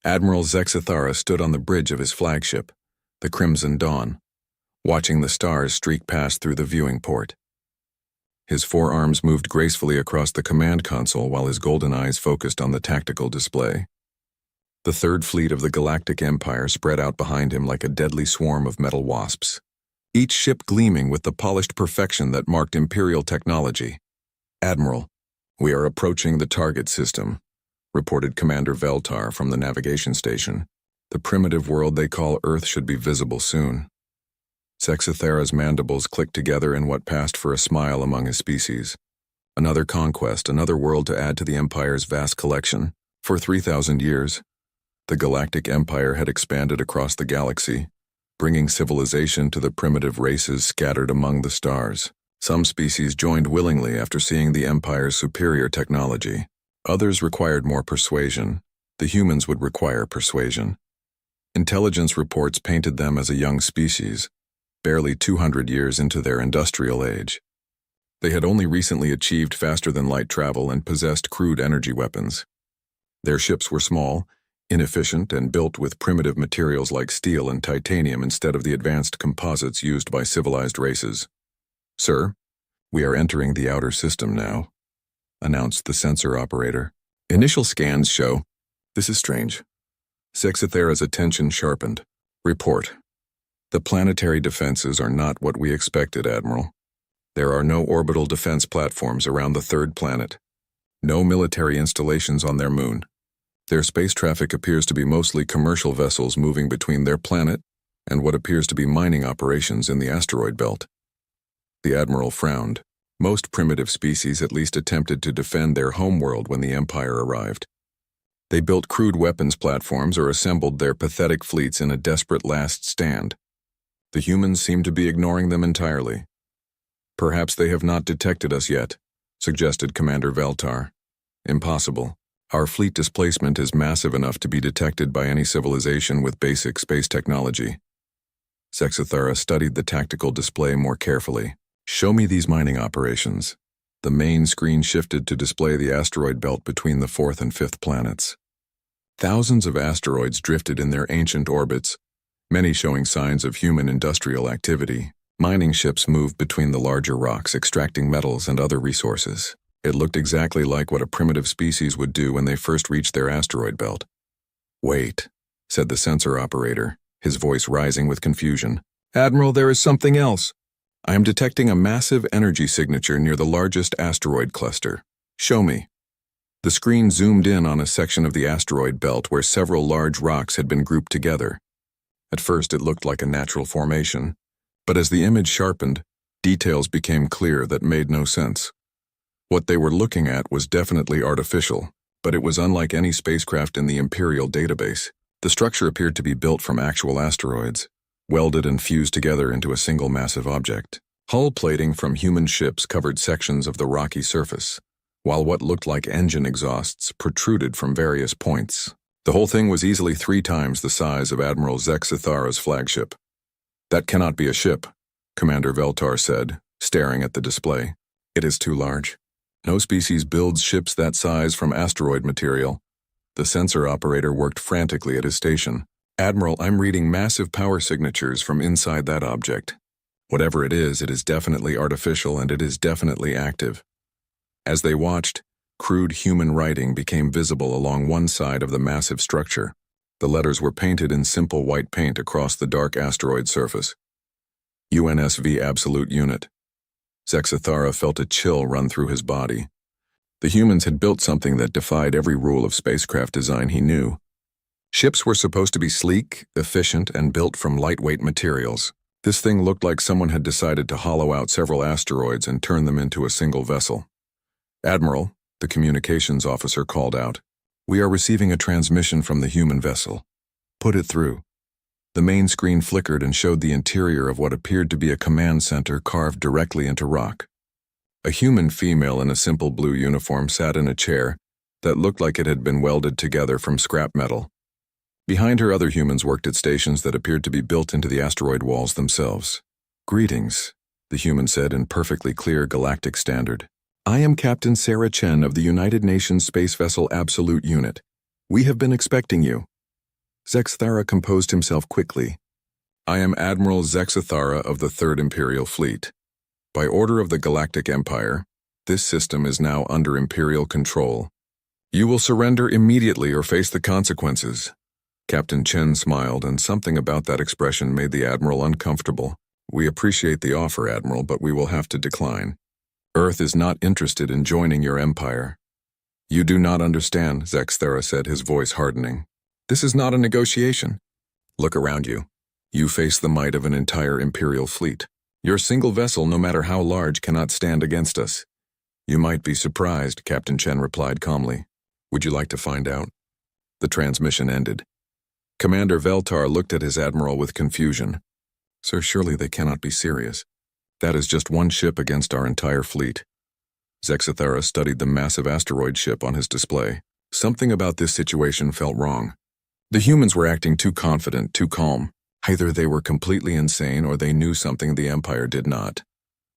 Admiral Zexithara stood on the bridge of his flagship, the Crimson Dawn, watching the stars streak past through the viewing port. His forearms moved gracefully across the command console while his golden eyes focused on the tactical display. The Third Fleet of the Galactic Empire spread out behind him like a deadly swarm of metal wasps, each ship gleaming with the polished perfection that marked Imperial technology. "Admiral, we are approaching the target system," reported Commander Veltar from the navigation station. "The primitive world they call Earth should be visible soon." Zexithara's mandibles clicked together in what passed for a smile among his species. Another conquest, another world to add to the Empire's vast collection. For 3,000 years, the Galactic Empire had expanded across the galaxy, bringing civilization to the primitive races scattered among the stars. Some species joined willingly after seeing the Empire's superior technology. Others required more persuasion. The humans would require persuasion. Intelligence reports painted them as a young species, barely 200 years into their industrial age. They had only recently achieved faster-than-light travel and possessed crude energy weapons. Their ships were small, inefficient, and built with primitive materials like steel and titanium instead of the advanced composites used by civilized races. "Sir, we are entering the outer system now," announced the sensor operator. "Initial scans show..." "This is strange." Zexithara's attention sharpened. "Report. The planetary defenses are not what we expected, Admiral. There are no orbital defense platforms around the third planet. No military installations on their moon. Their space traffic appears to be mostly commercial vessels moving between their planet and what appears to be mining operations in the asteroid belt." The Admiral frowned. Most primitive species at least attempted to defend their homeworld when the Empire arrived. They built crude weapons platforms or assembled their pathetic fleets in a desperate last stand. The humans seem to be ignoring them entirely. "Perhaps they have not detected us yet," suggested Commander Veltar. "Impossible. Our fleet displacement is massive enough to be detected by any civilization with basic space technology." Zexithara studied the tactical display more carefully. "Show me these mining operations." The main screen shifted to display the asteroid belt between the fourth and fifth planets. Thousands of asteroids drifted in their ancient orbits, many showing signs of human industrial activity. Mining ships moved between the larger rocks, extracting metals and other resources. It looked exactly like what a primitive species would do when they first reached their asteroid belt. "Wait," said the sensor operator, his voice rising with confusion. "Admiral, there is something else. I am detecting a massive energy signature near the largest asteroid cluster. Show me." The screen zoomed in on a section of the asteroid belt where several large rocks had been grouped together. At first it looked like a natural formation, but as the image sharpened, details became clear that made no sense. What they were looking at was definitely artificial, but it was unlike any spacecraft in the Imperial database. The structure appeared to be built from actual asteroids, welded and fused together into a single massive object. Hull plating from human ships covered sections of the rocky surface, while what looked like engine exhausts protruded from various points. The whole thing was easily 3 times the size of Admiral Zexithara's flagship. "That cannot be a ship," Commander Veltar said, staring at the display. "It is too large. No species builds ships that size from asteroid material." The sensor operator worked frantically at his station. "Admiral, I'm reading massive power signatures from inside that object. Whatever it is definitely artificial and it is definitely active." As they watched, crude human writing became visible along one side of the massive structure. The letters were painted in simple white paint across the dark asteroid surface. "UNSV Absolute Unit." Zexithara felt a chill run through his body. The humans had built something that defied every rule of spacecraft design he knew. Ships were supposed to be sleek, efficient, and built from lightweight materials. This thing looked like someone had decided to hollow out several asteroids and turn them into a single vessel. "Admiral," the communications officer called out, "we are receiving a transmission from the human vessel. Put it through." The main screen flickered and showed the interior of what appeared to be a command center carved directly into rock. A human female in a simple blue uniform sat in a chair that looked like it had been welded together from scrap metal. Behind her, other humans worked at stations that appeared to be built into the asteroid walls themselves. "Greetings," the human said in perfectly clear galactic standard. "I am Captain Sarah Chen of the United Nations Space Vessel Absolute Unit. We have been expecting you." Zexathara composed himself quickly. I am Admiral Zexathara of the 3rd Imperial Fleet. By order of the Galactic Empire, this system is now under Imperial control. You will surrender immediately or face the consequences. Captain Chen smiled, and something about that expression made the Admiral uncomfortable. We appreciate the offer, Admiral, but we will have to decline. Earth is not interested in joining your empire. You do not understand, Zexathara said, his voice hardening. This is not a negotiation. Look around you. You face the might of an entire Imperial fleet. Your single vessel, no matter how large, cannot stand against us. You might be surprised, Captain Chen replied calmly. Would you like to find out? The transmission ended. Commander Veltar looked at his admiral with confusion. Sir, surely they cannot be serious. That is just one ship against our entire fleet. Zexathara studied the massive asteroid ship on his display. Something about this situation felt wrong. The humans were acting too confident, too calm. Either they were completely insane or they knew something the Empire did not.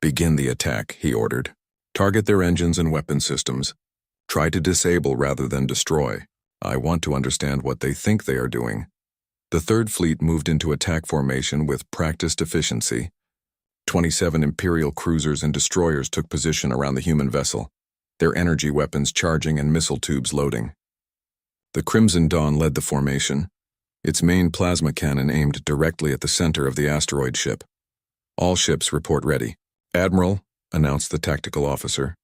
Begin the attack, he ordered. Target their engines and weapon systems. Try to disable rather than destroy. I want to understand what they think they are doing. The 3rd Fleet moved into attack formation with practiced efficiency. 27 Imperial cruisers and destroyers took position around the human vessel, their energy weapons charging and missile tubes loading. The Crimson Dawn led the formation, its main plasma cannon aimed directly at the center of the asteroid ship. All ships report ready. Admiral, announced the tactical officer.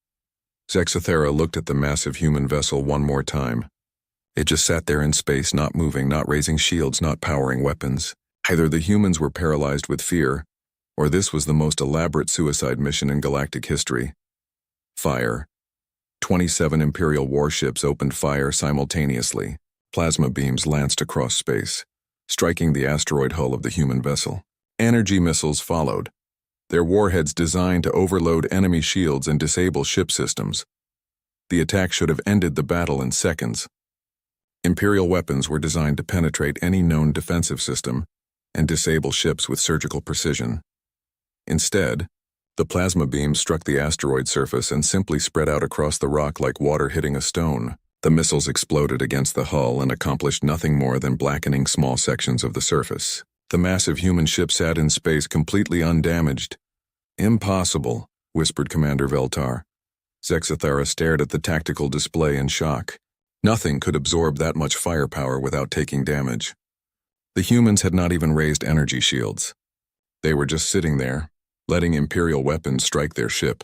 Zexathara looked at the massive human vessel one more time. It just sat there in space, not moving, not raising shields, not powering weapons. Either the humans were paralyzed with fear, or this was the most elaborate suicide mission in galactic history. Fire. 27 Imperial warships opened fire simultaneously. Plasma beams lanced across space, striking the asteroid hull of the human vessel. Energy missiles followed, their warheads designed to overload enemy shields and disable ship systems. The attack should have ended the battle in seconds. Imperial weapons were designed to penetrate any known defensive system and disable ships with surgical precision. Instead, the plasma beams struck the asteroid surface and simply spread out across the rock like water hitting a stone. The missiles exploded against the hull and accomplished nothing more than blackening small sections of the surface. The massive human ship sat in space completely undamaged. Impossible, whispered Commander Veltar. Zexathara stared at the tactical display in shock. Nothing could absorb that much firepower without taking damage. The humans had not even raised energy shields. They were just sitting there, letting Imperial weapons strike their ship,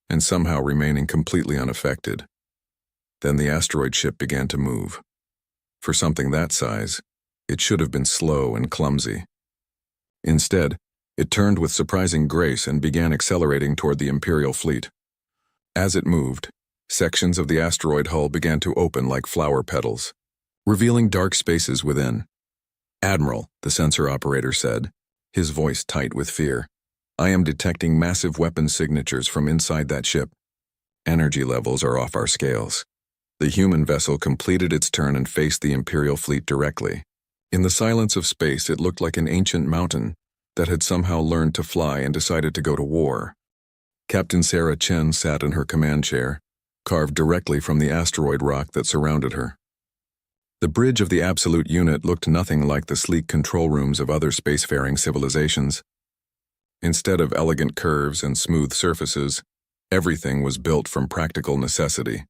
and somehow remaining completely unaffected. Then the asteroid ship began to move. For something that size, it should have been slow and clumsy. Instead, it turned with surprising grace and began accelerating toward the Imperial fleet. As it moved, sections of the asteroid hull began to open like flower petals, revealing dark spaces within. Admiral, the sensor operator said, his voice tight with fear. I am detecting massive weapon signatures from inside that ship. Energy levels are off our scales. The human vessel completed its turn and faced the Imperial fleet directly. In the silence of space, it looked like an ancient mountain that had somehow learned to fly and decided to go to war. Captain Sarah Chen sat in her command chair, carved directly from the asteroid rock that surrounded her. The bridge of the Absolute Unit looked nothing like the sleek control rooms of other spacefaring civilizations. Instead of elegant curves and smooth surfaces, everything was built from practical necessity.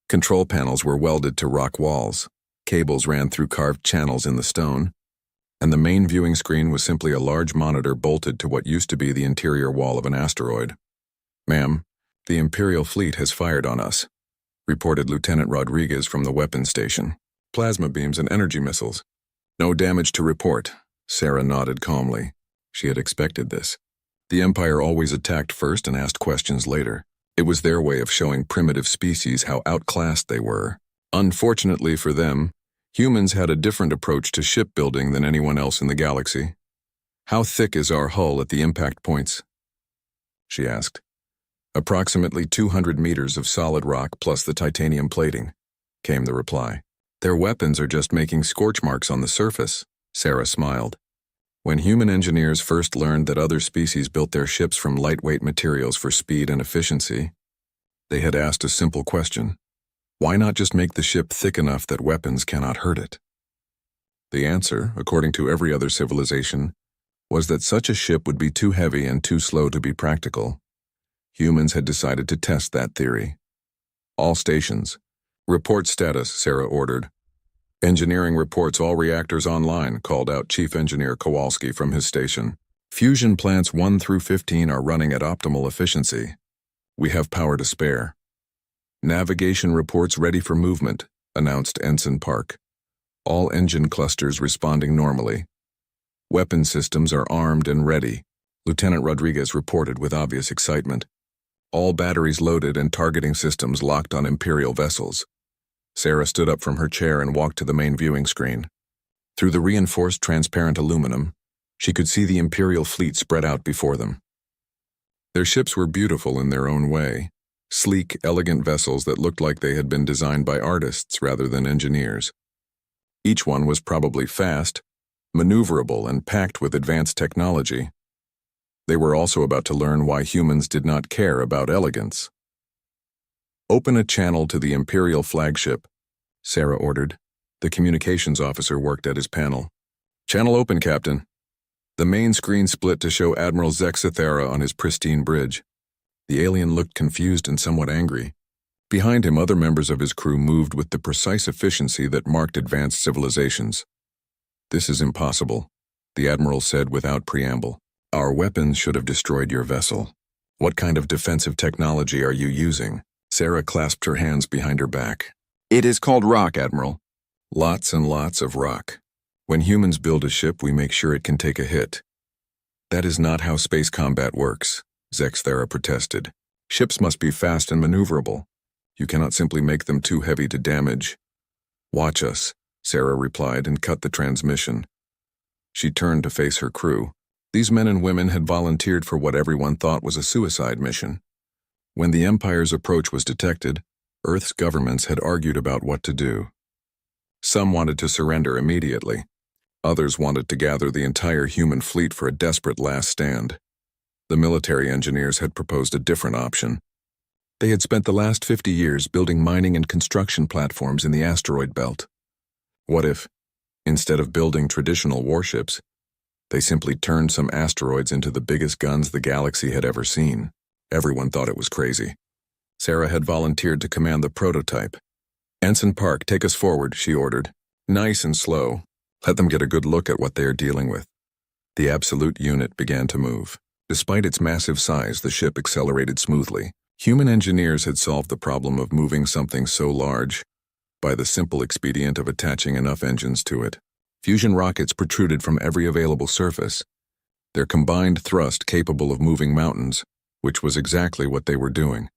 Control panels were welded to rock walls, cables ran through carved channels in the stone, and the main viewing screen was simply a large monitor bolted to what used to be the interior wall of an asteroid. Ma'am, the Imperial fleet has fired on us, reported Lieutenant Rodriguez from the weapons station. Plasma beams and energy missiles. No damage to report, Sarah nodded calmly. She had expected this. The Empire always attacked first and asked questions later. It was their way of showing primitive species how outclassed they were. Unfortunately for them, humans had a different approach to shipbuilding than anyone else in the galaxy. How thick is our hull at the impact points? She asked. Approximately 200 meters of solid rock plus the titanium plating, came the reply. Their weapons are just making scorch marks on the surface, Sarah smiled. When human engineers first learned that other species built their ships from lightweight materials for speed and efficiency, they had asked a simple question. Why not just make the ship thick enough that weapons cannot hurt it? The answer, according to every other civilization, was that such a ship would be too heavy and too slow to be practical. Humans had decided to test that theory. All stations. Report status, Sarah ordered. Engineering reports all reactors online, called out Chief Engineer Kowalski from his station. Fusion plants 1 through 15 are running at optimal efficiency. We have power to spare. Navigation reports ready for movement, announced Ensign Park. All engine clusters responding normally. Weapon systems are armed and ready, Lieutenant Rodriguez reported with obvious excitement. All batteries loaded and targeting systems locked on Imperial vessels. Sarah stood up from her chair and walked to the main viewing screen. Through the reinforced transparent aluminum, she could see the Imperial fleet spread out before them. Their ships were beautiful in their own way, sleek, elegant vessels that looked like they had been designed by artists rather than engineers. Each one was probably fast, maneuverable, and packed with advanced technology. They were also about to learn why humans did not care about elegance. Open a channel to the Imperial flagship, Sarah ordered. The communications officer worked at his panel. Channel open, Captain. The main screen split to show Admiral Terra on his pristine bridge. The alien looked confused and somewhat angry. Behind him, other members of his crew moved with the precise efficiency that marked advanced civilizations. This is impossible, the Admiral said without preamble. Our weapons should have destroyed your vessel. What kind of defensive technology are you using? Sarah clasped her hands behind her back. It is called rock, Admiral. Lots and lots of rock. When humans build a ship, we make sure it can take a hit. That is not how space combat works, Terra protested. Ships must be fast and maneuverable. You cannot simply make them too heavy to damage. Watch us, Sarah replied and cut the transmission. She turned to face her crew. These men and women had volunteered for what everyone thought was a suicide mission. When the Empire's approach was detected, Earth's governments had argued about what to do. Some wanted to surrender immediately. Others wanted to gather the entire human fleet for a desperate last stand. The military engineers had proposed a different option. They had spent the last 50 years building mining and construction platforms in the asteroid belt. What if, instead of building traditional warships, they simply turned some asteroids into the biggest guns the galaxy had ever seen? Everyone thought it was crazy. Sarah had volunteered to command the prototype. Ensign Park, take us forward, she ordered. Nice and slow. Let them get a good look at what they are dealing with. The Absolute unit began to move. Despite its massive size, the ship accelerated smoothly. Human engineers had solved the problem of moving something so large by the simple expedient of attaching enough engines to it. Fusion rockets protruded from every available surface, their combined thrust capable of moving mountains, which was exactly what they were doing.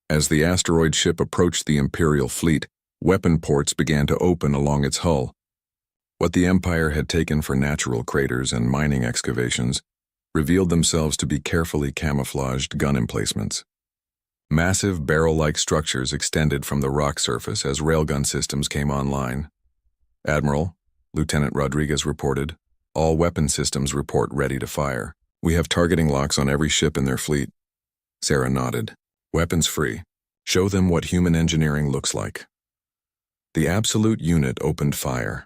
As the asteroid ship approached the Imperial fleet, weapon ports began to open along its hull. What the Empire had taken for natural craters and mining excavations revealed themselves to be carefully camouflaged gun emplacements. Massive barrel-like structures extended from the rock surface as railgun systems came online. Admiral, Lieutenant Rodriguez reported, all weapon systems report ready to fire. We have targeting locks on every ship in their fleet. Sarah nodded. Weapons free. Show them what human engineering looks like. The Absolute unit opened fire.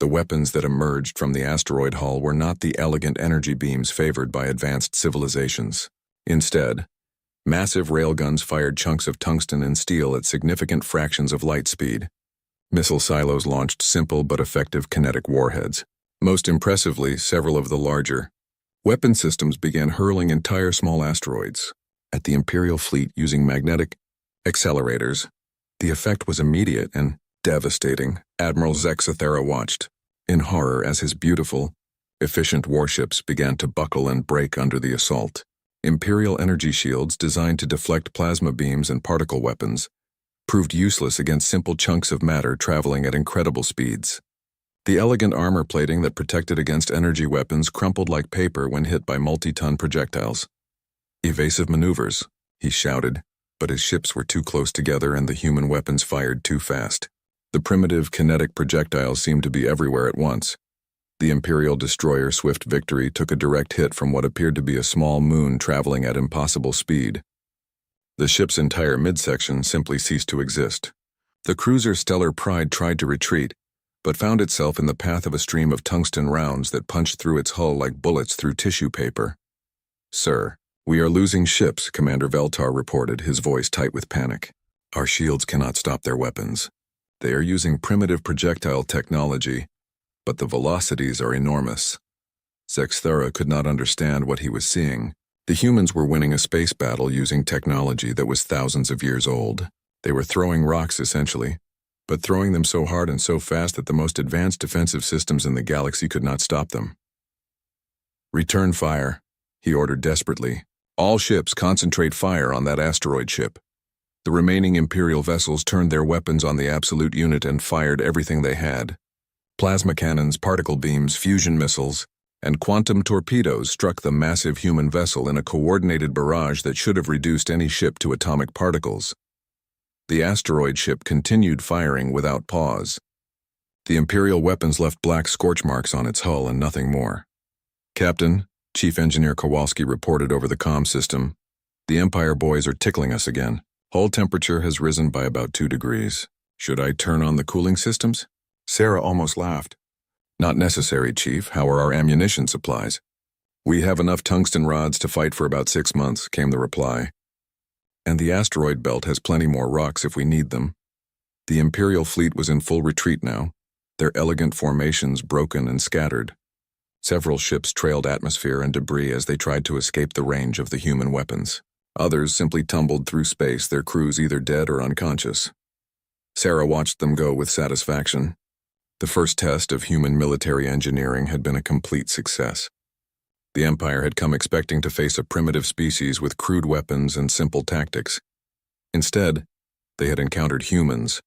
The weapons that emerged from the asteroid hull were not the elegant energy beams favored by advanced civilizations. Instead, massive railguns fired chunks of tungsten and steel at significant fractions of light speed. Missile silos launched simple but effective kinetic warheads. Most impressively, several of the larger weapon systems began hurling entire small asteroids at the Imperial fleet using magnetic accelerators. The effect was immediate and devastating. Admiral Terra watched in horror as his beautiful, efficient warships began to buckle and break under the assault. Imperial energy shields designed to deflect plasma beams and particle weapons proved useless against simple chunks of matter traveling at incredible speeds. The elegant armor plating that protected against energy weapons crumpled like paper when hit by multi-ton projectiles. Evasive maneuvers, he shouted, but his ships were too close together and the human weapons fired too fast. The primitive kinetic projectiles seemed to be everywhere at once. The Imperial destroyer Swift Victory took a direct hit from what appeared to be a small moon traveling at impossible speed. The ship's entire midsection simply ceased to exist. The cruiser Stellar Pride tried to retreat, but found itself in the path of a stream of tungsten rounds that punched through its hull like bullets through tissue paper. "Sir, we are losing ships," Commander Veltar reported, his voice tight with panic. "Our shields cannot stop their weapons. They are using primitive projectile technology, but the velocities are enormous." Zexthera could not understand what he was seeing. The humans were winning a space battle using technology that was thousands of years old. They were throwing rocks, essentially, but throwing them so hard and so fast that the most advanced defensive systems in the galaxy could not stop them. "Return fire," he ordered desperately. "All ships concentrate fire on that asteroid ship." The remaining Imperial vessels turned their weapons on the Absolute unit and fired everything they had. Plasma cannons, particle beams, fusion missiles, and quantum torpedoes struck the massive human vessel in a coordinated barrage that should have reduced any ship to atomic particles. The asteroid ship continued firing without pause. The Imperial weapons left black scorch marks on its hull and nothing more. "Captain," Chief Engineer Kowalski reported over the comm system, "the Empire boys are tickling us again. Hull temperature has risen by about 2 degrees. Should I turn on the cooling systems?" Sarah almost laughed. "Not necessary, Chief. How are our ammunition supplies?" "We have enough tungsten rods to fight for about 6 months," came the reply. "And the asteroid belt has plenty more rocks if we need them." The Imperial fleet was in full retreat now, their elegant formations broken and scattered. Several ships trailed atmosphere and debris as they tried to escape the range of the human weapons. Others simply tumbled through space, their crews either dead or unconscious. Sarah watched them go with satisfaction. The first test of human military engineering had been a complete success. The Empire had come expecting to face a primitive species with crude weapons and simple tactics. Instead, they had encountered humans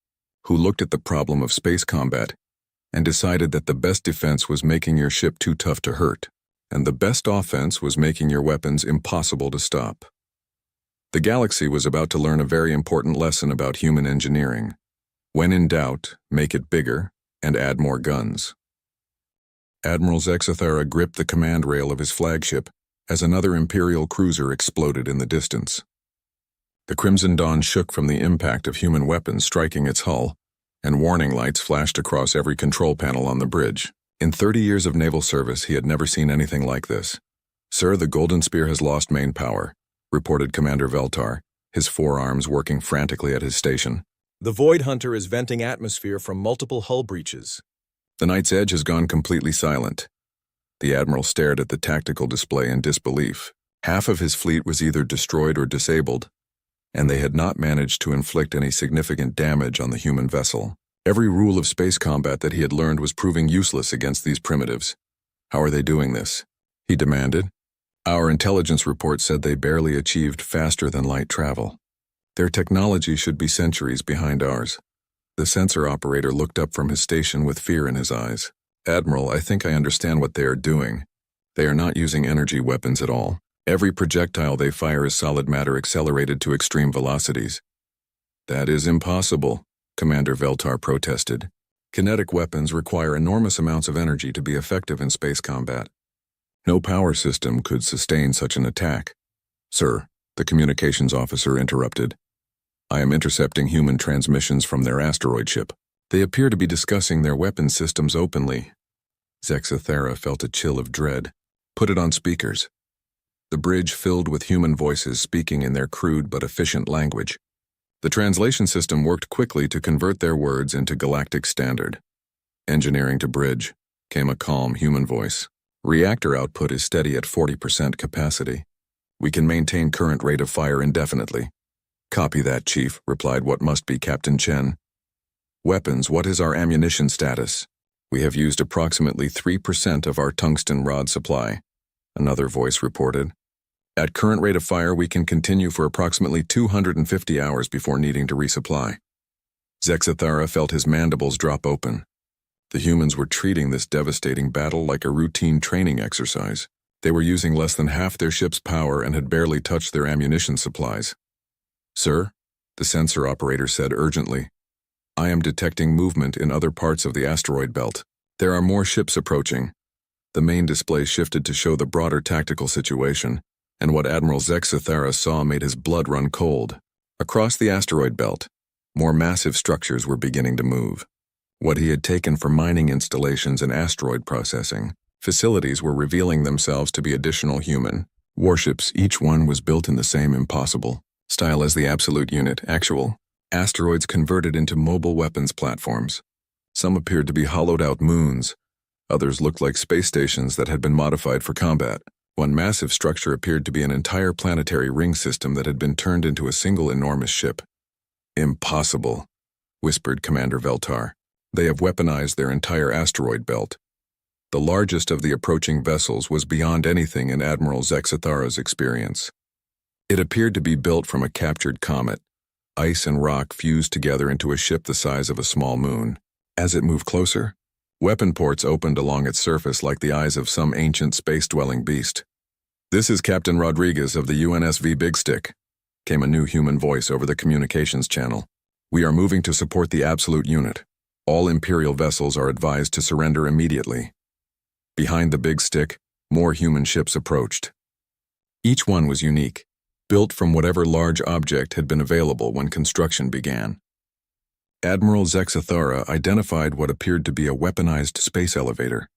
who looked at the problem of space combat and decided that the best defense was making your ship too tough to hurt, and the best offense was making your weapons impossible to stop. The galaxy was about to learn a very important lesson about human engineering. When in doubt, make it bigger and add more guns. Admiral Zexthera gripped the command rail of his flagship as another Imperial cruiser exploded in the distance. The Crimson Dawn shook from the impact of human weapons striking its hull, and warning lights flashed across every control panel on the bridge. In 30 years of naval service, he had never seen anything like this. "Sir, the Golden Spear has lost main power," reported Commander Veltar, his forearms working frantically at his station. "The Void Hunter is venting atmosphere from multiple hull breaches." "The Night's Edge has gone completely silent." The Admiral stared at the tactical display in disbelief. Half of his fleet was either destroyed or disabled, and they had not managed to inflict any significant damage on the human vessel. Every rule of space combat that he had learned was proving useless against these primitives. "How are they doing this?" he demanded. "Our intelligence report said they barely achieved faster-than-light travel. Their technology should be centuries behind ours." The sensor operator looked up from his station with fear in his eyes. "Admiral, I think I understand what they are doing. They are not using energy weapons at all. Every projectile they fire is solid matter accelerated to extreme velocities." "That is impossible," Commander Veltar protested. "Kinetic weapons require enormous amounts of energy to be effective in space combat. No power system could sustain such an attack." "Sir," the communications officer interrupted, "I am intercepting human transmissions from their asteroid ship. They appear to be discussing their weapon systems openly." Zexthera felt a chill of dread. "Put it on speakers." The bridge filled with human voices speaking in their crude but efficient language. The translation system worked quickly to convert their words into galactic standard. "Engineering to bridge," came a calm human voice. "Reactor output is steady at 40% capacity. We can maintain current rate of fire indefinitely." "Copy that, Chief," replied what must be Captain Chen. "Weapons, what is our ammunition status?" "We have used approximately 3% of our tungsten rod supply," another voice reported. "At current rate of fire, we can continue for approximately 250 hours before needing to resupply." Zexthera felt his mandibles drop open. The humans were treating this devastating battle like a routine training exercise. They were using less than half their ship's power and had barely touched their ammunition supplies. "Sir," the sensor operator said urgently, "I am detecting movement in other parts of the asteroid belt. There are more ships approaching." The main display shifted to show the broader tactical situation, and what Admiral Zexthera saw made his blood run cold. Across the asteroid belt, more massive structures were beginning to move. What he had taken for mining installations and asteroid processing facilities were revealing themselves to be additional human warships. Each one was built in the same impossible style as the absolute unit, actual asteroids converted into mobile weapons platforms. Some appeared to be hollowed-out moons. Others looked like space stations that had been modified for combat. One massive structure appeared to be an entire planetary ring system that had been turned into a single enormous ship. "Impossible," whispered Commander Veltar. "They have weaponized their entire asteroid belt." The largest of the approaching vessels was beyond anything in Admiral Zexathara's experience. It appeared to be built from a captured comet. Ice and rock fused together into a ship the size of a small moon. As it moved closer, weapon ports opened along its surface like the eyes of some ancient space-dwelling beast. "This is Captain Rodriguez of the UNSV Big Stick," came a new human voice over the communications channel. "We are moving to support the absolute unit. All Imperial vessels are advised to surrender immediately." Behind the Big Stick, more human ships approached. Each one was unique, built from whatever large object had been available when construction began. Admiral Zexathara identified what appeared to be a weaponized space elevator,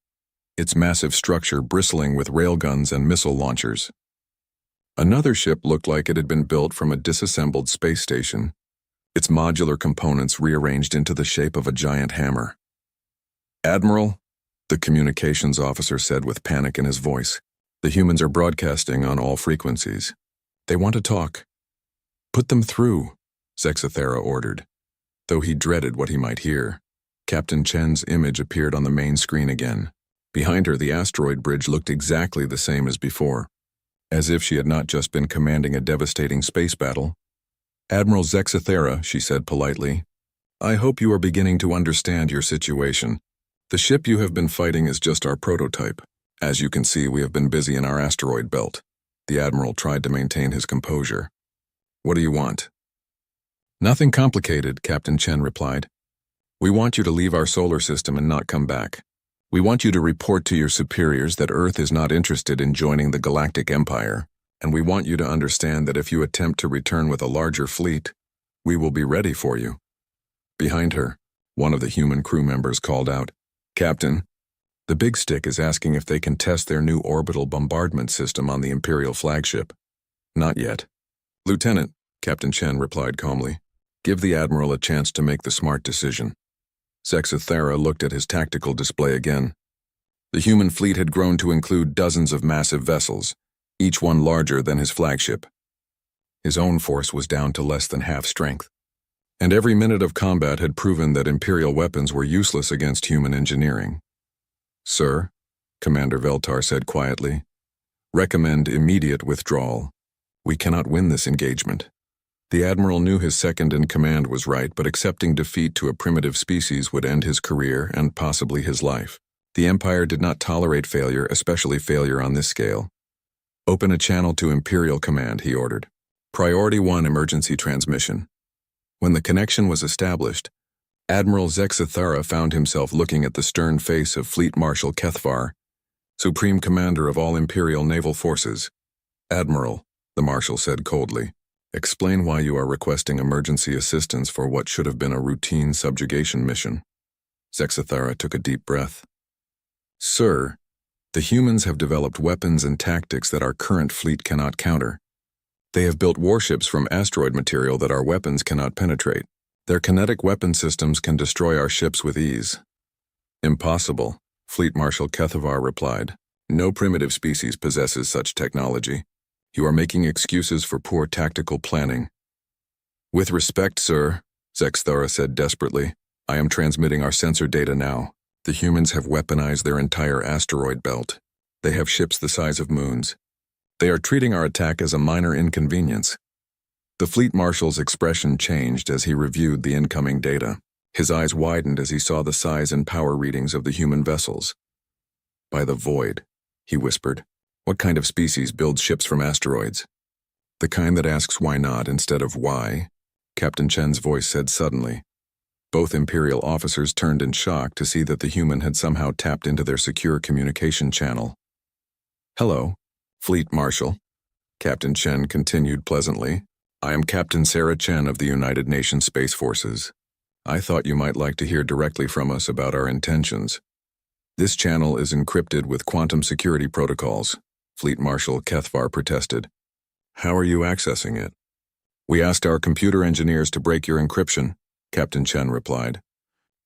its massive structure bristling with railguns and missile launchers. Another ship looked like it had been built from a disassembled space station, its modular components rearranged into the shape of a giant hammer. "Admiral," the communications officer said with panic in his voice, "the humans are broadcasting on all frequencies. They want to talk." "Put them through," Zexathara ordered. Though he dreaded what he might hear, Captain Chen's image appeared on the main screen again. Behind her, the asteroid bridge looked exactly the same as before, as if she had not just been commanding a devastating space battle. "Admiral Zexathara," she said politely, "I hope you are beginning to understand your situation. The ship you have been fighting is just our prototype. As you can see, we have been busy in our asteroid belt." The Admiral tried to maintain his composure. "What do you want?" "Nothing complicated," Captain Chen replied. "We want you to leave our solar system and not come back. We want you to report to your superiors that Earth is not interested in joining the Galactic Empire, and we want you to understand that if you attempt to return with a larger fleet, we will be ready for you." Behind her, one of the human crew members called out, "Captain, the Big Stick is asking if they can test their new orbital bombardment system on the Imperial flagship." "Not yet." "Lieutenant," Captain Chen replied calmly, "give the Admiral a chance to make the smart decision." Zexathara looked at his tactical display again. The human fleet had grown to include dozens of massive vessels, each one larger than his flagship. His own force was down to less than half strength, and every minute of combat had proven that Imperial weapons were useless against human engineering. "Sir," Commander Veltar said quietly, "recommend immediate withdrawal. We cannot win this engagement." The Admiral knew his second-in-command was right, but accepting defeat to a primitive species would end his career and possibly his life. The Empire did not tolerate failure, especially failure on this scale. "Open a channel to Imperial Command," he ordered. "Priority 1 emergency transmission." When the connection was established, Admiral Zexathara found himself looking at the stern face of Fleet Marshal Kethvar, Supreme Commander of all Imperial naval forces. "Admiral," the Marshal said coldly, "explain why you are requesting emergency assistance for what should have been a routine subjugation mission." Zexathara took a deep breath. "Sir, the humans have developed weapons and tactics that our current fleet cannot counter. They have built warships from asteroid material that our weapons cannot penetrate. Their kinetic weapon systems can destroy our ships with ease." "Impossible," Fleet Marshal Kethvar replied. "No primitive species possesses such technology. You are making excuses for poor tactical planning." "With respect, sir," Zexathara said desperately, "I am transmitting our sensor data now. The humans have weaponized their entire asteroid belt. They have ships the size of moons. They are treating our attack as a minor inconvenience." The Fleet Marshal's expression changed as he reviewed the incoming data. His eyes widened as he saw the size and power readings of the human vessels. "By the void," he whispered. "What kind of species builds ships from asteroids?" "The kind that asks why not instead of why," Captain Chen's voice said suddenly. Both Imperial officers turned in shock to see that the human had somehow tapped into their secure communication channel. "Hello, Fleet Marshal," Captain Chen continued pleasantly. "I am Captain Sarah Chen of the United Nations Space Forces. I thought you might like to hear directly from us about our intentions. This channel is encrypted with quantum security protocols, Fleet Marshal Kethvar protested. How are you accessing it? We asked our computer engineers to break your encryption, Captain Chen replied.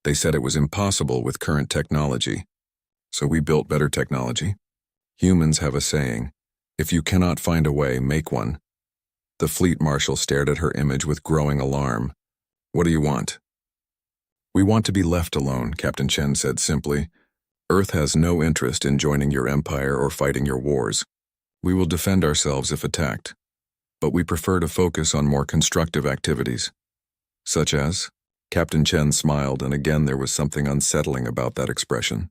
They said it was impossible with current technology. So we built better technology. Humans have a saying, if you cannot find a way, make one. The Fleet Marshal stared at her image with growing alarm. What do you want? We want to be left alone, Captain Chen said simply. Earth has no interest in joining your empire or fighting your wars. We will defend ourselves if attacked, but we prefer to focus on more constructive activities. Such as? Captain Chen smiled, and again there was something unsettling about that expression.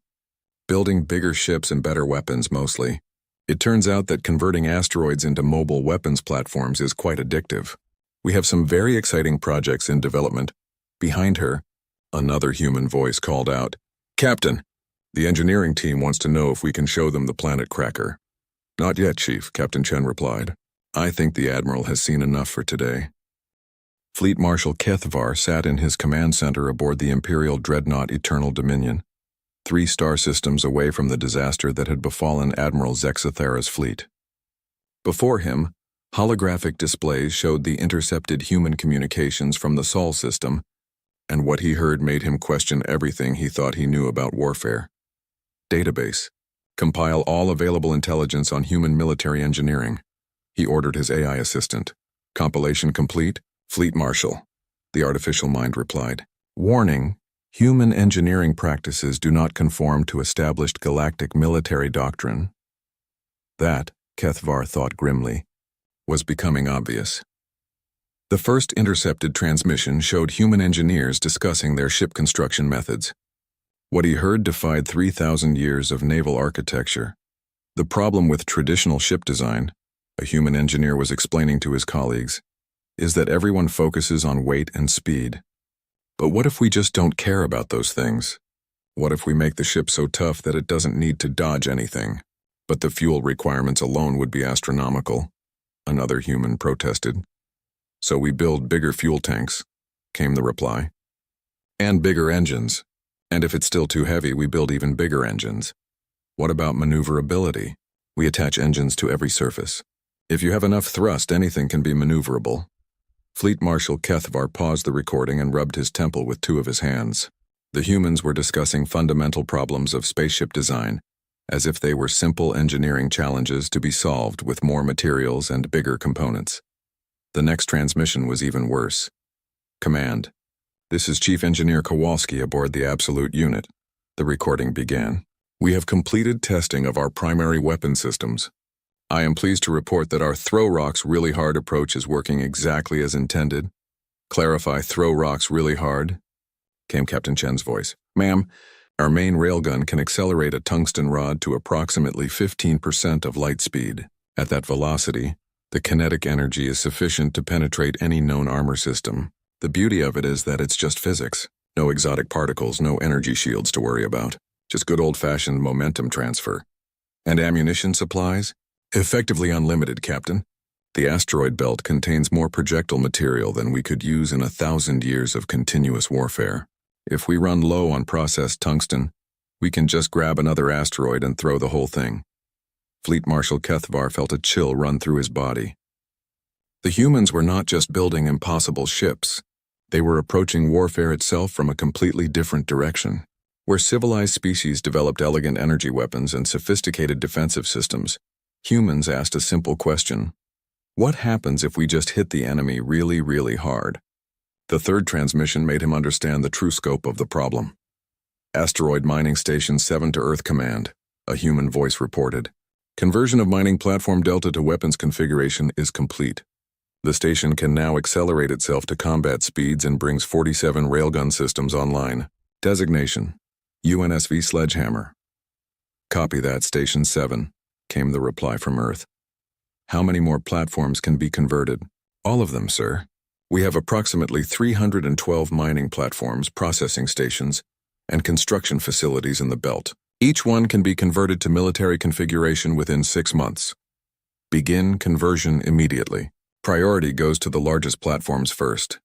Building bigger ships and better weapons, mostly. It turns out that converting asteroids into mobile weapons platforms is quite addictive. We have some very exciting projects in development. Behind her, another human voice called out, Captain, the engineering team wants to know if we can show them the planet cracker. Not yet, Chief, Captain Chen replied. I think the Admiral has seen enough for today. Fleet Marshal Kethvar sat in his command center aboard the Imperial dreadnought Eternal Dominion, 3 star systems away from the disaster that had befallen Admiral Zexathera's fleet. Before him, holographic displays showed the intercepted human communications from the Sol system, and what he heard made him question everything he thought he knew about warfare. Database. Compile all available intelligence on human military engineering. He ordered his AI assistant. Compilation complete? Fleet Marshal. The artificial mind replied. Warning. Human engineering practices do not conform to established galactic military doctrine. That, Kethvar thought grimly, was becoming obvious. The first intercepted transmission showed human engineers discussing their ship construction methods. What he heard defied 3,000 years of naval architecture. The problem with traditional ship design, a human engineer was explaining to his colleagues, is that everyone focuses on weight and speed. But what if we just don't care about those things? What if we make the ship so tough that it doesn't need to dodge anything? But the fuel requirements alone would be astronomical, another human protested. So we build bigger fuel tanks, came the reply. And bigger engines. And if it's still too heavy, we build even bigger engines. What about maneuverability? We attach engines to every surface. If you have enough thrust, anything can be maneuverable. Fleet Marshal Kethvar paused the recording and rubbed his temple with 2 of his hands. The humans were discussing fundamental problems of spaceship design, as if they were simple engineering challenges to be solved with more materials and bigger components. The next transmission was even worse. Command. This is Chief Engineer Kowalski aboard the Absolute Unit. The recording began. We have completed testing of our primary weapon systems. I am pleased to report that our Throw Rocks Really Hard approach is working exactly as intended. Clarify Throw Rocks Really Hard, came Captain Chen's voice. Ma'am, our main railgun can accelerate a tungsten rod to approximately 15% of light speed. At that velocity, the kinetic energy is sufficient to penetrate any known armor system. The beauty of it is that it's just physics. No exotic particles, no energy shields to worry about. Just good old-fashioned momentum transfer. And ammunition supplies? Effectively unlimited, Captain. The asteroid belt contains more projectile material than we could use in 1,000 years of continuous warfare. If we run low on processed tungsten, we can just grab another asteroid and throw the whole thing. Fleet Marshal Kethvar felt a chill run through his body. The humans were not just building impossible ships. They were approaching warfare itself from a completely different direction. Where civilized species developed elegant energy weapons and sophisticated defensive systems, humans asked a simple question. What happens if we just hit the enemy really, really hard? The third transmission made him understand the true scope of the problem. Asteroid Mining Station 7 to Earth Command, a human voice reported. Conversion of mining platform Delta to weapons configuration is complete. The station can now accelerate itself to combat speeds and brings 47 railgun systems online. Designation: UNSV Sledgehammer. Copy that, Station 7, came the reply from Earth. How many more platforms can be converted? All of them, sir. We have approximately 312 mining platforms, processing stations, and construction facilities in the belt. Each one can be converted to military configuration within 6 months. Begin conversion immediately. Priority goes to the largest platforms first.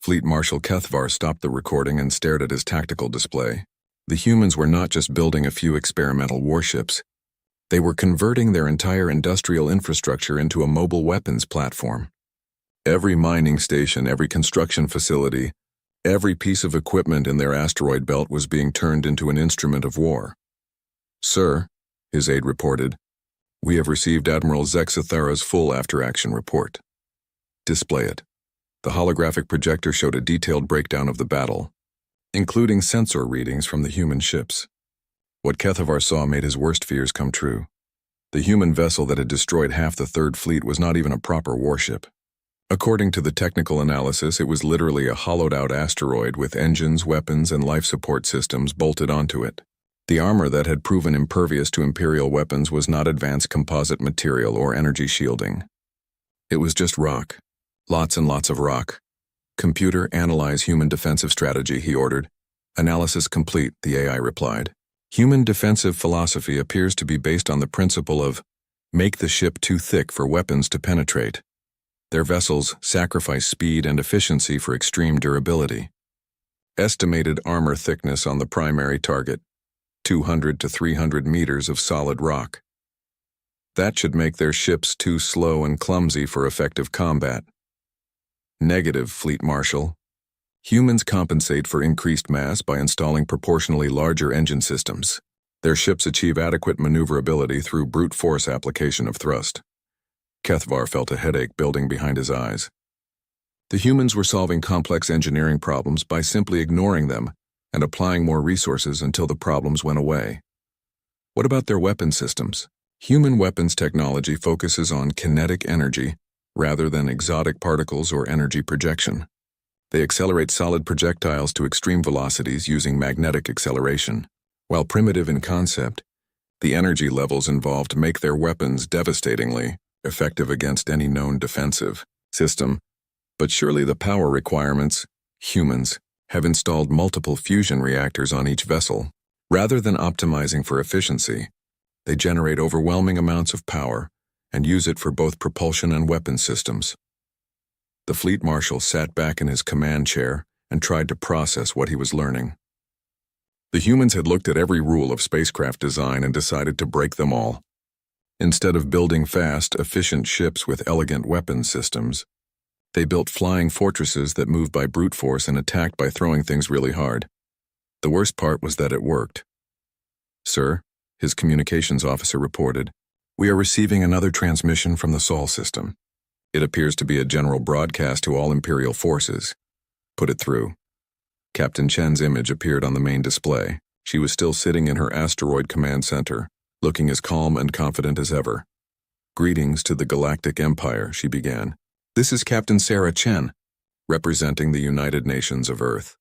Fleet Marshal Kethvar stopped the recording and stared at his tactical display. The humans were not just building a few experimental warships. They were converting their entire industrial infrastructure into a mobile weapons platform. Every mining station, every construction facility, every piece of equipment in their asteroid belt was being turned into an instrument of war. "Sir," his aide reported, "we have received Admiral Zexathara's full after-action report." "Display it." The holographic projector showed a detailed breakdown of the battle, including sensor readings from the human ships. What Kethvar saw made his worst fears come true. The human vessel that had destroyed half the Third Fleet was not even a proper warship. According to the technical analysis, it was literally a hollowed-out asteroid with engines, weapons, and life support systems bolted onto it. The armor that had proven impervious to Imperial weapons was not advanced composite material or energy shielding. It was just rock. Lots and lots of rock. "Computer, analyze human defensive strategy," he ordered. "Analysis complete," the AI replied. Human defensive philosophy appears to be based on the principle of make the ship too thick for weapons to penetrate. Their vessels sacrifice speed and efficiency for extreme durability. Estimated armor thickness on the primary target, 200 to 300 meters of solid rock. That should make their ships too slow and clumsy for effective combat. Negative, Fleet Marshal. Humans compensate for increased mass by installing proportionally larger engine systems. Their ships achieve adequate maneuverability through brute force application of thrust. Kethvar felt a headache building behind his eyes. The humans were solving complex engineering problems by simply ignoring them and applying more resources until the problems went away. What about their weapon systems? Human weapons technology focuses on kinetic energy rather than exotic particles or energy projection. They accelerate solid projectiles to extreme velocities using magnetic acceleration. While primitive in concept, the energy levels involved make their weapons devastatingly effective against any known defensive system. But surely the power requirements, humans, have installed multiple fusion reactors on each vessel. Rather than optimizing for efficiency, they generate overwhelming amounts of power and use it for both propulsion and weapon systems. The Fleet Marshal sat back in his command chair and tried to process what he was learning. The humans had looked at every rule of spacecraft design and decided to break them all. Instead of building fast, efficient ships with elegant weapon systems, they built flying fortresses that moved by brute force and attacked by throwing things really hard. The worst part was that it worked. "Sir," his communications officer reported, "we are receiving another transmission from the Sol system. It appears to be a general broadcast to all Imperial forces." "Put it through." Captain Chen's image appeared on the main display. She was still sitting in her asteroid command center, looking as calm and confident as ever. "Greetings to the Galactic Empire," she began. "This is Captain Sarah Chen, representing the United Nations of Earth.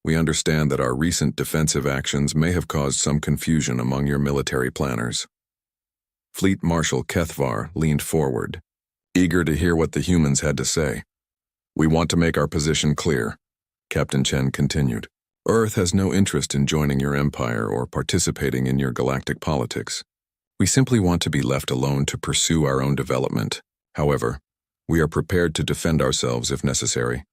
We understand that our recent defensive actions may have caused some confusion among your military planners." Fleet Marshal Kethvar leaned forward, eager to hear what the humans had to say. "We want to make our position clear," Captain Chen continued. "Earth has no interest in joining your empire or participating in your galactic politics. We simply want to be left alone to pursue our own development. However, we are prepared to defend ourselves if necessary."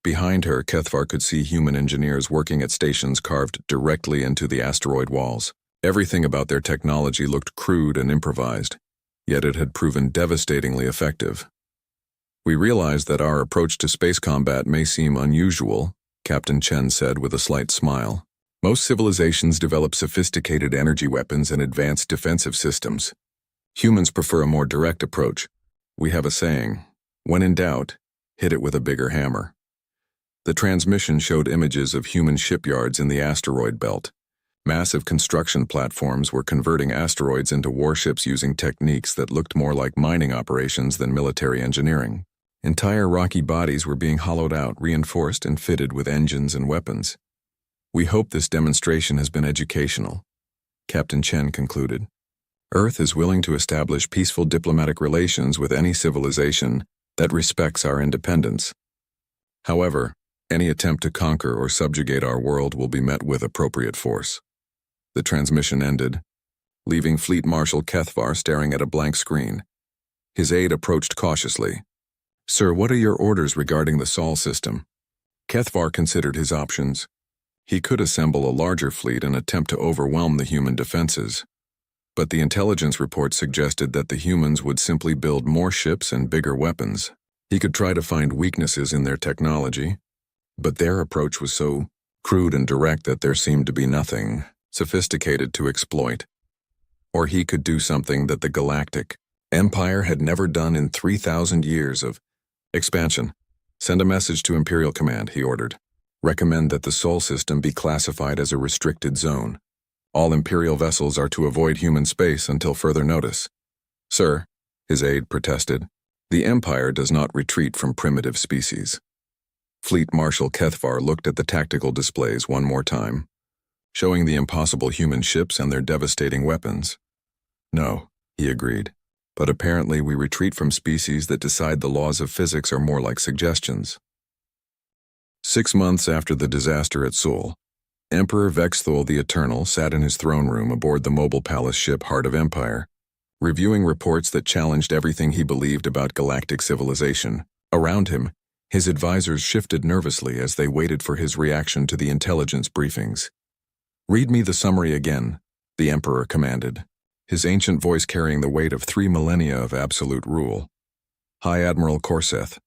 Behind her, Kethvar could see human engineers working at stations carved directly into the asteroid walls. Everything about their technology looked crude and improvised, yet it had proven devastatingly effective. "We realize that our approach to space combat may seem unusual," Captain Chen said with a slight smile. "Most civilizations develop sophisticated energy weapons and advanced defensive systems. Humans prefer a more direct approach. We have a saying, when in doubt, hit it with a bigger hammer." The transmission showed images of human shipyards in the asteroid belt. Massive construction platforms were converting asteroids into warships using techniques that looked more like mining operations than military engineering. Entire rocky bodies were being hollowed out, reinforced, and fitted with engines and weapons. "We hope this demonstration has been educational," Captain Chen concluded. "Earth is willing to establish peaceful diplomatic relations with any civilization that respects our independence. However, any attempt to conquer or subjugate our world will be met with appropriate force." The transmission ended, leaving Fleet Marshal Kethvar staring at a blank screen. His aide approached cautiously. Sir, what are your orders regarding the Sol system? Kethvar considered his options. He could assemble a larger fleet and attempt to overwhelm the human defenses. But the intelligence report suggested that the humans would simply build more ships and bigger weapons. He could try to find weaknesses in their technology, but their approach was so crude and direct that there seemed to be nothing sophisticated to exploit. Or he could do something that the Galactic Empire had never done in 3,000 years of expansion. Send a message to Imperial Command, he ordered. Recommend that the Sol system be classified as a restricted zone. All Imperial vessels are to avoid human space until further notice. Sir, his aide protested, the Empire does not retreat from primitive species. Fleet Marshal Kethvar looked at the tactical displays one more time, showing the impossible human ships and their devastating weapons. No, he agreed, but apparently we retreat from species that decide the laws of physics are more like suggestions. 6 months after the disaster at Sol, Emperor Vexthul the Eternal sat in his throne room aboard the mobile palace ship Heart of Empire, reviewing reports that challenged everything he believed about galactic civilization. Around him, his advisors shifted nervously as they waited for his reaction to the intelligence briefings. Read me the summary again, the Emperor commanded, his ancient voice carrying the weight of 3 millennia of absolute rule. High Admiral Korseth,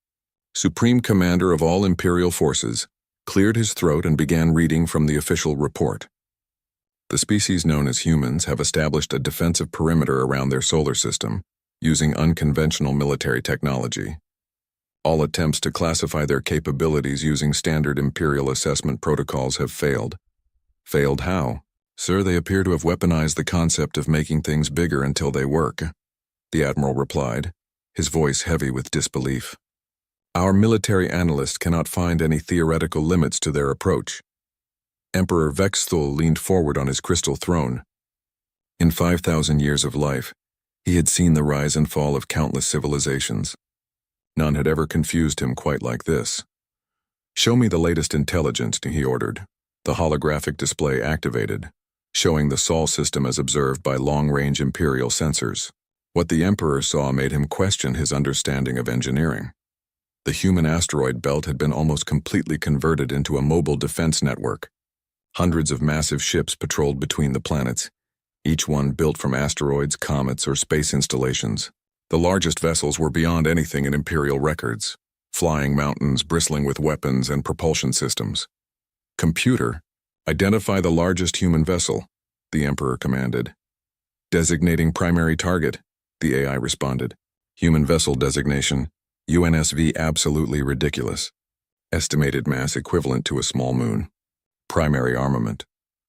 Supreme Commander of all Imperial forces, cleared his throat and began reading from the official report. The species known as humans have established a defensive perimeter around their solar system, using unconventional military technology. All attempts to classify their capabilities using standard Imperial assessment protocols have failed. Failed how? Sir, they appear to have weaponized the concept of making things bigger until they work, the Admiral replied, his voice heavy with disbelief. Our military analyst cannot find any theoretical limits to their approach. Emperor Vexthul leaned forward on his crystal throne. In 5,000 years of life, he had seen the rise and fall of countless civilizations. None had ever confused him quite like this. Show me the latest intelligence, he ordered. The holographic display activated, showing the Sol system as observed by long-range Imperial sensors. What the Emperor saw made him question his understanding of engineering. The human asteroid belt had been almost completely converted into a mobile defense network. Hundreds of massive ships patrolled between the planets, each one built from asteroids, comets, or space installations. The largest vessels were beyond anything in Imperial records, flying mountains bristling with weapons and propulsion systems. Computer, identify the largest human vessel, the Emperor commanded. Designating primary target, the AI responded. Human vessel designation, UNSV absolutely ridiculous. Estimated mass equivalent to a small moon. Primary armament,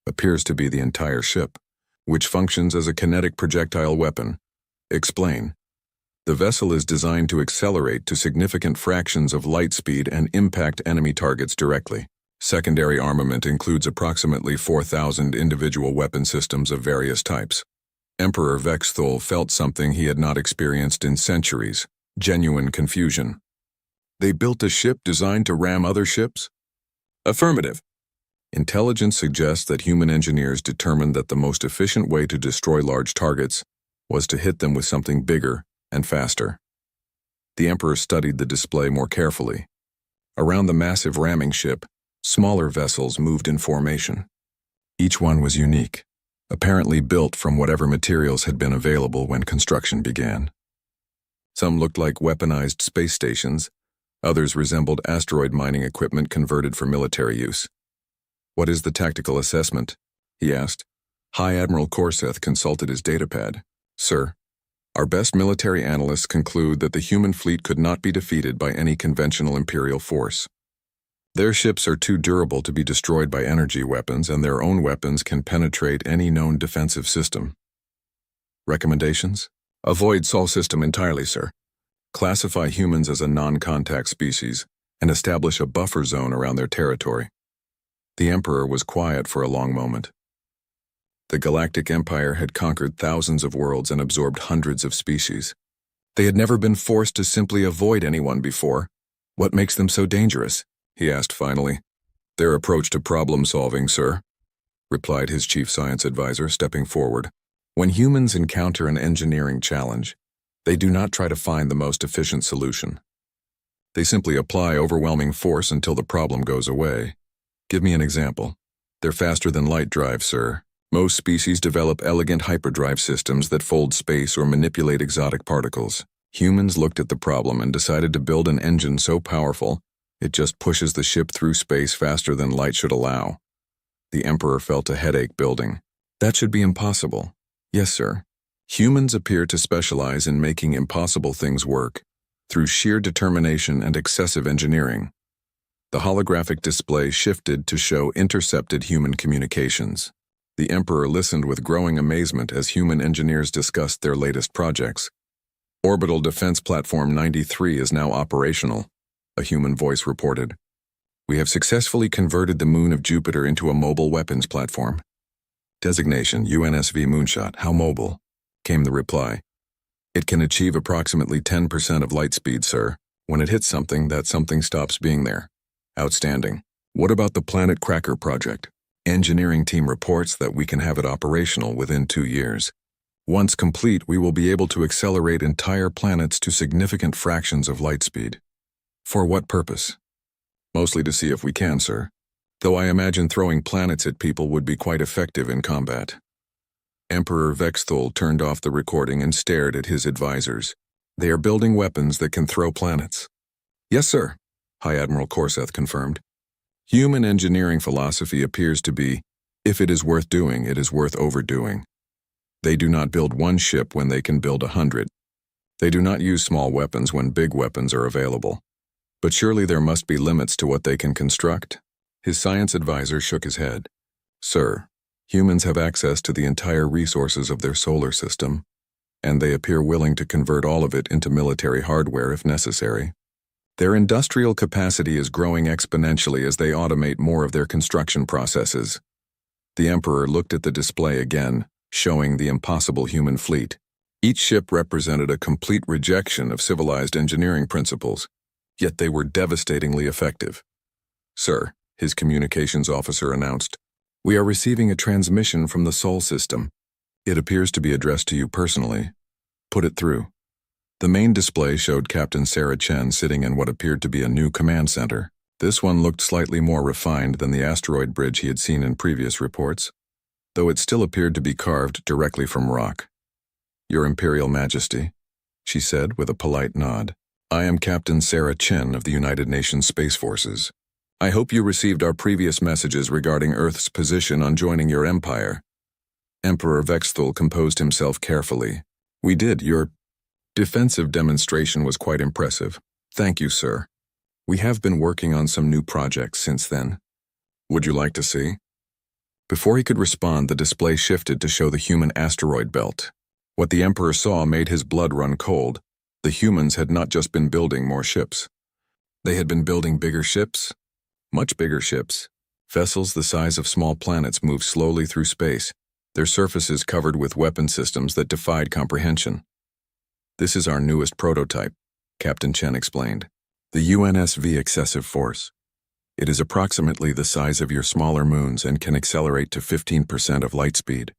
appears to be the entire ship, which functions as a kinetic projectile weapon. Explain. The vessel is designed to accelerate to significant fractions of light speed and impact enemy targets directly. Secondary armament includes approximately 4,000 individual weapon systems of various types. Emperor Vexthul felt something he had not experienced in centuries, genuine confusion. They built a ship designed to ram other ships? Affirmative. Intelligence suggests that human engineers determined that the most efficient way to destroy large targets was to hit them with something bigger and faster. The Emperor studied the display more carefully. Around the massive ramming ship, smaller vessels moved in formation. Each one was unique, apparently built from whatever materials had been available when construction began. Some looked like weaponized space stations, others resembled asteroid mining equipment converted for military use. What is the tactical assessment? He asked. High Admiral Korseth consulted his datapad. Sir, our best military analysts conclude that the human fleet could not be defeated by any conventional Imperial force. Their ships are too durable to be destroyed by energy weapons, and their own weapons can penetrate any known defensive system. Recommendations? Avoid Sol system entirely, sir. Classify humans as a non-contact species and establish a buffer zone around their territory. The Emperor was quiet for a long moment. The Galactic Empire had conquered thousands of worlds and absorbed hundreds of species. They had never been forced to simply avoid anyone before. What makes them so dangerous? He asked finally. Their approach to problem-solving, sir, replied his chief science advisor, stepping forward. When humans encounter an engineering challenge, they do not try to find the most efficient solution. They simply apply overwhelming force until the problem goes away. Give me an example. They're faster than light drive, sir. Most species develop elegant hyperdrive systems that fold space or manipulate exotic particles. Humans looked at the problem and decided to build an engine so powerful it just pushes the ship through space faster than light should allow. The Emperor felt a headache building. That should be impossible. Yes, sir. Humans appear to specialize in making impossible things work through sheer determination and excessive engineering. The holographic display shifted to show intercepted human communications. The Emperor listened with growing amazement as human engineers discussed their latest projects. Orbital Defense Platform 93 is now operational, a human voice reported. We have successfully converted the moon of Jupiter into a mobile weapons platform. Designation UNSV Moonshot. How mobile? Came the reply. It can achieve approximately 10% of light speed, sir. When it hits something, that something stops being there. Outstanding. What about the Planet Cracker project? Engineering team reports that we can have it operational within 2 years. Once complete, we will be able to accelerate entire planets to significant fractions of light speed. For what purpose? Mostly to see if we can, sir. Though I imagine throwing planets at people would be quite effective in combat. Emperor Vexthul turned off the recording and stared at his advisors. They are building weapons that can throw planets. Yes, sir, High Admiral Corseth confirmed. Human engineering philosophy appears to be, if it is worth doing, it is worth overdoing. They do not build one ship when they can build 100. They do not use small weapons when big weapons are available. But surely there must be limits to what they can construct. His science advisor shook his head. Sir, humans have access to the entire resources of their solar system, and they appear willing to convert all of it into military hardware if necessary. Their industrial capacity is growing exponentially as they automate more of their construction processes. The Emperor looked at the display again, showing the impossible human fleet. Each ship represented a complete rejection of civilized engineering principles, yet they were devastatingly effective. Sir, his communications officer announced, we are receiving a transmission from the Sol system. It appears to be addressed to you personally. Put it through. The main display showed Captain Sarah Chen sitting in what appeared to be a new command center. This one looked slightly more refined than the asteroid bridge he had seen in previous reports, though it still appeared to be carved directly from rock. Your Imperial Majesty, she said with a polite nod. I am Captain Sarah Chen of the United Nations Space Forces. I hope you received our previous messages regarding Earth's position on joining your empire. Emperor Vexthul composed himself carefully. We did. Your defensive demonstration was quite impressive. Thank you, sir. We have been working on some new projects since then. Would you like to see? Before he could respond, the display shifted to show the human asteroid belt. What the Emperor saw made his blood run cold. The humans had not just been building more ships. They had been building bigger ships, much bigger ships. Vessels the size of small planets moved slowly through space, their surfaces covered with weapon systems that defied comprehension. This is our newest prototype, Captain Chen explained. The UNSV Excessive Force. It is approximately the size of your smaller moons and can accelerate to 15% of light speed.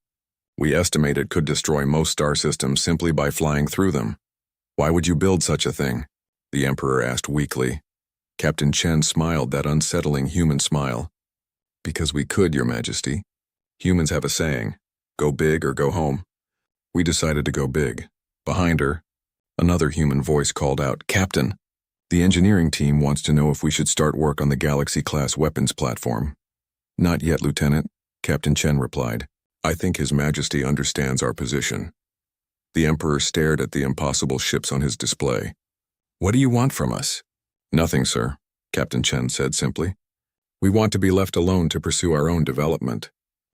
We estimate it could destroy most star systems simply by flying through them. Why would you build such a thing? The Emperor asked weakly. Captain Chen smiled that unsettling human smile. Because we could, Your Majesty. Humans have a saying, go big or go home. We decided to go big. Behind her, another human voice called out, Captain, the engineering team wants to know if we should start work on the Galaxy-class weapons platform. Not yet, Lieutenant, Captain Chen replied. I think His Majesty understands our position. The Emperor stared at the impossible ships on his display. What do you want from us? Nothing, sir, Captain Chen said simply. We want to be left alone to pursue our own development.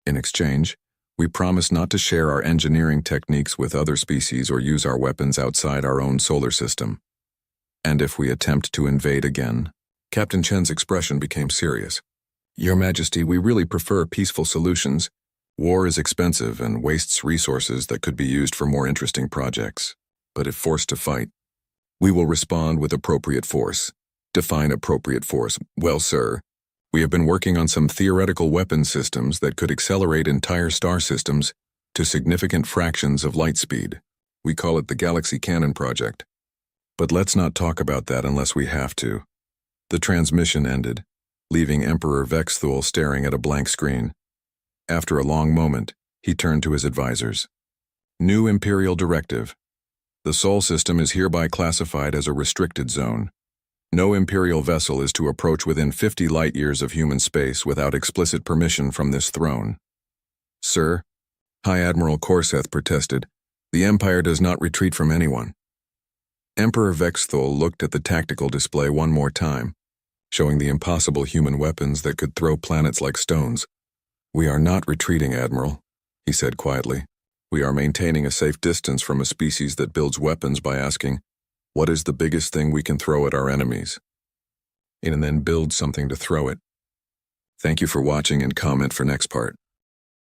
In exchange, we promise not to share our engineering techniques with other species or use our weapons outside our own solar system. And if we attempt to invade again, Captain Chen's expression became serious. Your Majesty, we really prefer peaceful solutions. War is expensive and wastes resources that could be used for more interesting projects. But if forced to fight, we will respond with appropriate force. Define appropriate force. Well, sir, we have been working on some theoretical weapon systems that could accelerate entire star systems to significant fractions of light speed. We call it the Galaxy Cannon Project. But let's not talk about that unless we have to. The transmission ended, leaving Emperor Vexthul staring at a blank screen. After a long moment, he turned to his advisors. New Imperial Directive. The Sol system is hereby classified as a restricted zone. No Imperial vessel is to approach within 50 light-years of human space without explicit permission from this throne. Sir, High Admiral Korseth protested, the Empire does not retreat from anyone. Emperor Vexthul looked at the tactical display one more time, showing the impossible human weapons that could throw planets like stones. We are not retreating, Admiral, he said quietly. We are maintaining a safe distance from a species that builds weapons by asking, what is the biggest thing we can throw at our enemies? And then build something to throw it. Thank you for watching and comment for next part.